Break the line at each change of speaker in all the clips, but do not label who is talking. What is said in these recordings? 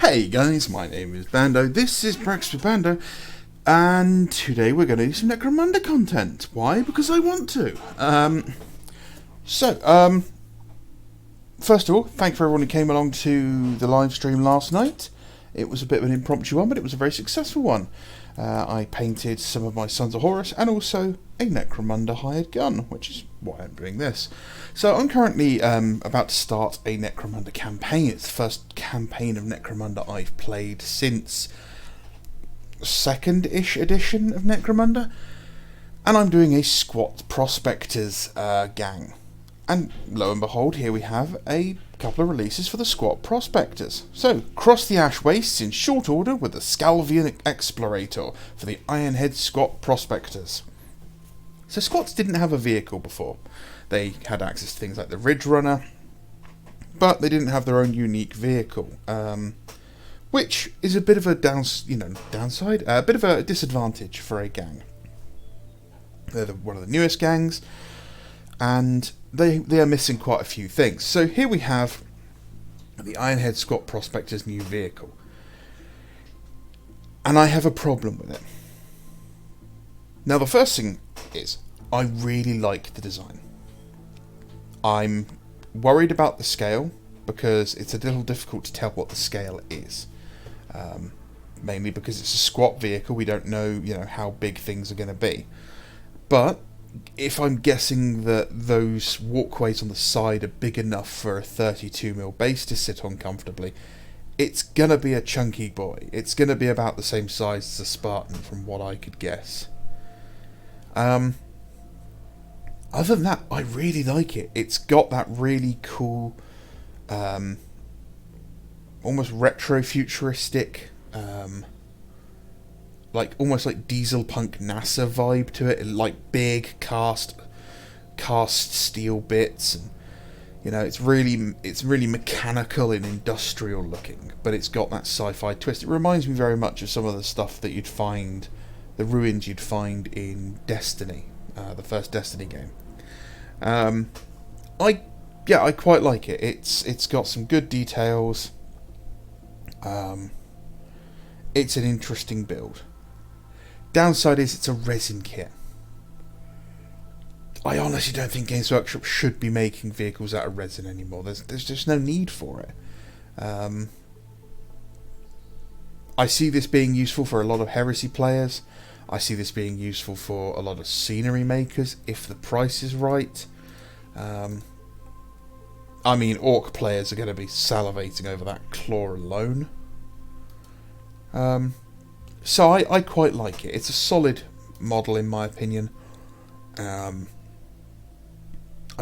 Hey guys, my name is Bando, this is Practice with Bando, and today we're going to do some Necromunda content. Why? Because I want to. First of all, thanks for everyone who came along to the live stream last night. It was a bit of an impromptu one, but it was a very successful one. I painted some of my Sons of Horus and also a Necromunda hired gun, which is why I'm doing this. So I'm currently about to start a Necromunda campaign. It's the first campaign of Necromunda I've played since second-ish edition of Necromunda. And I'm doing a squat prospectors gang. And lo and behold, here we have a couple of releases for the squat prospectors. So, cross the ash wastes in short order with the Scalvian Explorator for the Ironhead squat prospectors. So squats didn't have a vehicle before. They had access to things like the Ridge Runner, but they didn't have their own unique vehicle, which is a bit of a downside, a bit of a disadvantage for a gang. They're one of the newest gangs, and they are missing quite a few things. So here we have the Ironhead Squat Prospector's new vehicle, and I have a problem with it. Now the first thing is, I really like the design. I'm worried about the scale, because it's a little difficult to tell what the scale is. Mainly because it's a squat vehicle, we don't know, how big things are going to be. But if I'm guessing that those walkways on the side are big enough for a 32mm base to sit on comfortably, it's going to be a chunky boy. It's going to be about the same size as a Spartan, from what I could guess. Other than that, I really like it. It's got that really cool, almost retro-futuristic, almost like diesel punk NASA vibe to it. Like big cast steel bits, and it's really mechanical and industrial looking, but it's got that sci-fi twist. It reminds me very much of some of the stuff that you'd find, the ruins you'd find in Destiny, the first Destiny game. I quite like it. It's got some good details. It's an interesting build. Downside is it's a resin kit. I honestly don't think Games Workshop should be making vehicles out of resin anymore. There's just no need for it. I see this being useful for a lot of Heresy players. I see this being useful for a lot of scenery makers if the price is right. Orc players are going to be salivating over that claw alone. So I quite like it. It's a solid model in my opinion. I'm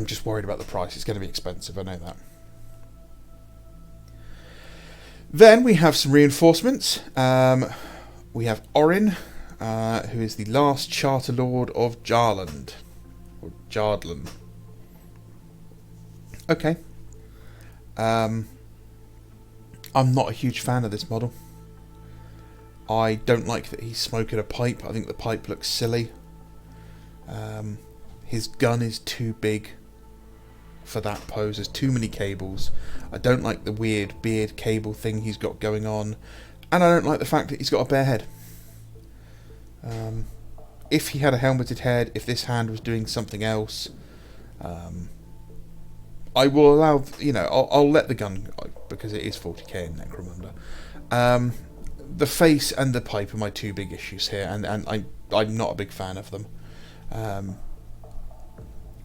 just worried about the price. It's going to be expensive, I know that. Then we have some reinforcements. We have Orin, who is the last Charter Lord of Jarland. Or Jardland. Okay. I'm not a huge fan of this model. I don't like that he's smoking a pipe. I think the pipe looks silly. His gun is too big for that pose. There's too many cables. I don't like the weird beard cable thing he's got going on. And I don't like the fact that he's got a bare head. If he had a helmeted head, if this hand was doing something else, I will allow, I'll let the gun go, because it is 40k in Necromunda. The face and the pipe are my two big issues here, and I'm not a big fan of them.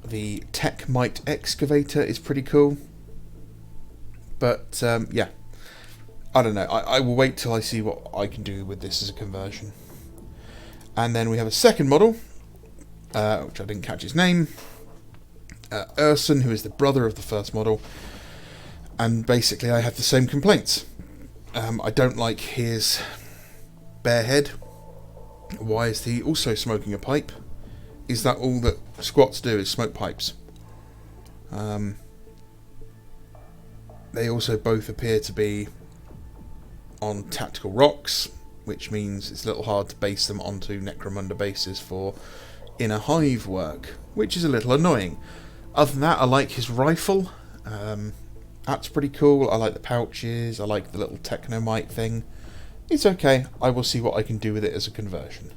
The Techmite Excavator is pretty cool, but yeah, I don't know. I will wait till I see what I can do with this as a conversion. And then we have a second model, which I didn't catch his name, Ersen, who is the brother of the first model, and basically I have the same complaints. I don't like his bare head. Why is he also smoking a pipe? Is that all that squats do, is smoke pipes? They also both appear to be on tactical rocks, which means it's a little hard to base them onto Necromunda bases for inner hive work, which is a little annoying. Other than that, I like his rifle. That's pretty cool. I like the pouches. I like the little Technomite thing. It's okay. I will see what I can do with it as a conversion.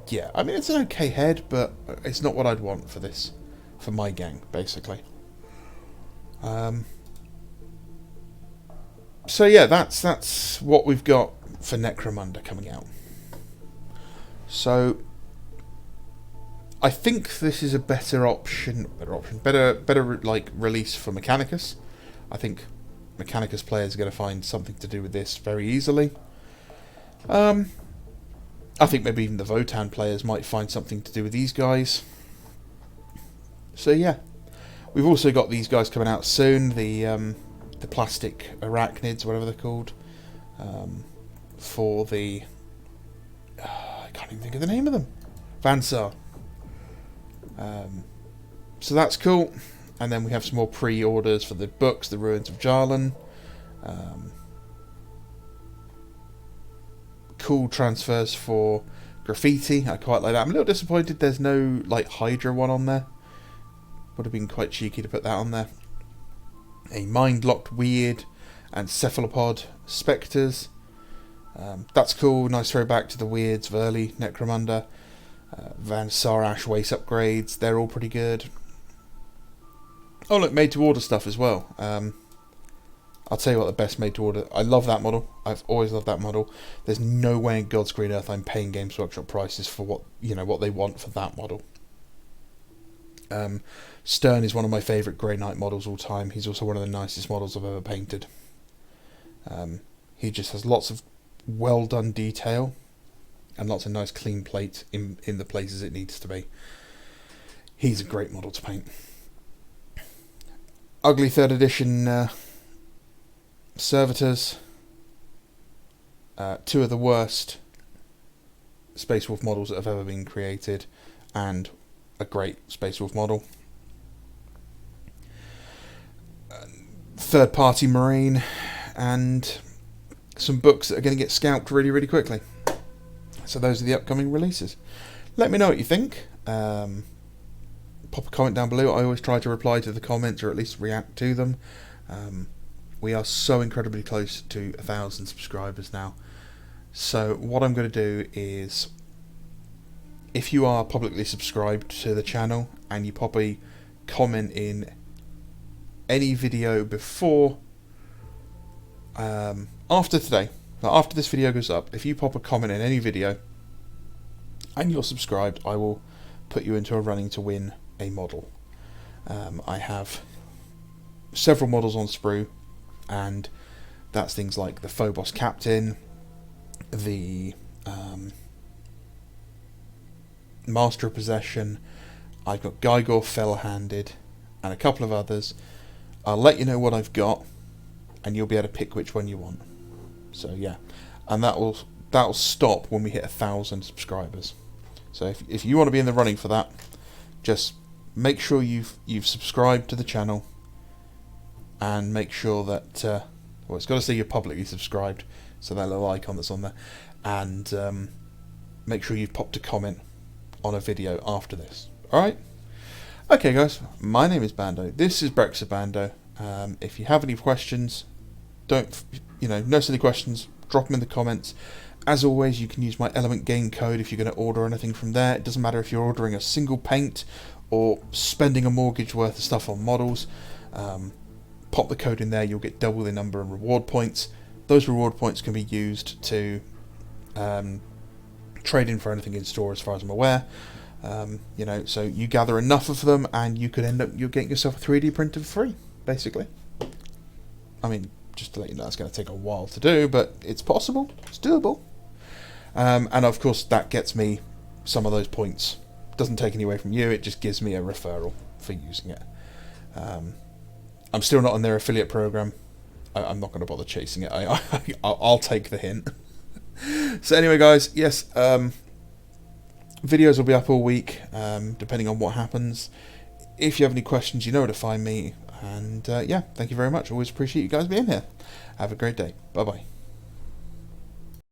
Yeah, I mean, it's an okay head, but it's not what I'd want for this, for my gang, basically. So yeah, that's what we've got for Necromunda coming out. So I think this is a better like release for Mechanicus. I think Mechanicus players are going to find something to do with this very easily. I think maybe even the Votan players might find something to do with these guys. So yeah, we've also got these guys coming out soon. The plastic arachnids, whatever they're called, for the I can't even think of the name of them. Vansar. So that's cool. And then we have some more pre-orders for the books, The Ruins of Jarlan. Cool transfers for Graffiti. I quite like that. I'm a little disappointed there's no like Hydra one on there. Would have been quite cheeky to put that on there. A Mind-Locked Weird and Cephalopod Spectres. That's cool. Nice throwback to the Weirds of early Necromunda. Van Sarash Waste upgrades. They're all pretty good. Oh look, made to order stuff as well. I'll tell you what, the best made to order. I love that model. I've always loved that model. There's no way in God's green earth I'm paying Games Workshop prices for what they want for that model. Stern is one of my favourite Grey Knight models all time. He's also one of the nicest models I've ever painted. He just has lots of well done detail and lots of nice clean plate in the places it needs to be. He's a great model to paint. Ugly 3rd edition Servitors. 2 of the worst Space Wolf models that have ever been created, and a great Space Wolf model. Third party Marine, and some books that are going to get scalped really, really quickly. So those are the upcoming releases. Let me know what you think. Pop a comment down below. I always try to reply to the comments, or at least react to them. We are so incredibly close to 1,000 subscribers now. So what I'm going to do is, if you are publicly subscribed to the channel and you pop a comment in any video before, after today, after this video goes up, if you pop a comment in any video and you're subscribed, I will put you into a running to win a model. I have several models on sprue, and that's things like the Phobos Captain, the Master of Possession. I've got Gygor Fell-Handed and a couple of others. I'll let you know what I've got, and you'll be able to pick which one you want. So yeah, and that'll stop when we hit 1,000 subscribers. So if you want to be in the running for that, just make sure you've subscribed to the channel, and make sure that well, it's got to say you're publicly subscribed, so that little icon that's on there, and make sure you've popped a comment on a video after this. Alright? Okay guys, my name is Bando. This is Brexit Bando. If you have any questions, no silly questions, drop them in the comments. As always, you can use my Element Game code if you're going to order anything from there. It doesn't matter if you're ordering a single paint or spending a mortgage worth of stuff on models. Pop the code in there, you'll get double the number of reward points. Those reward points can be used to trade in for anything in store, as far as I'm aware. So you gather enough of them and you could end up getting yourself a 3D printer for free, basically. I mean, just to let you know, it's going to take a while to do, but it's possible, it's doable. And of course that gets me some of those points. Doesn't take any away from you, it just gives me a referral for using it. I'm still not on their affiliate program. I'm not going to bother chasing it. I'll take the hint. So anyway guys, yes, videos will be up all week, depending on what happens. If you have any questions, you know where to find me. And yeah, thank you very much. Always appreciate you guys being here. Have a great day. Bye bye.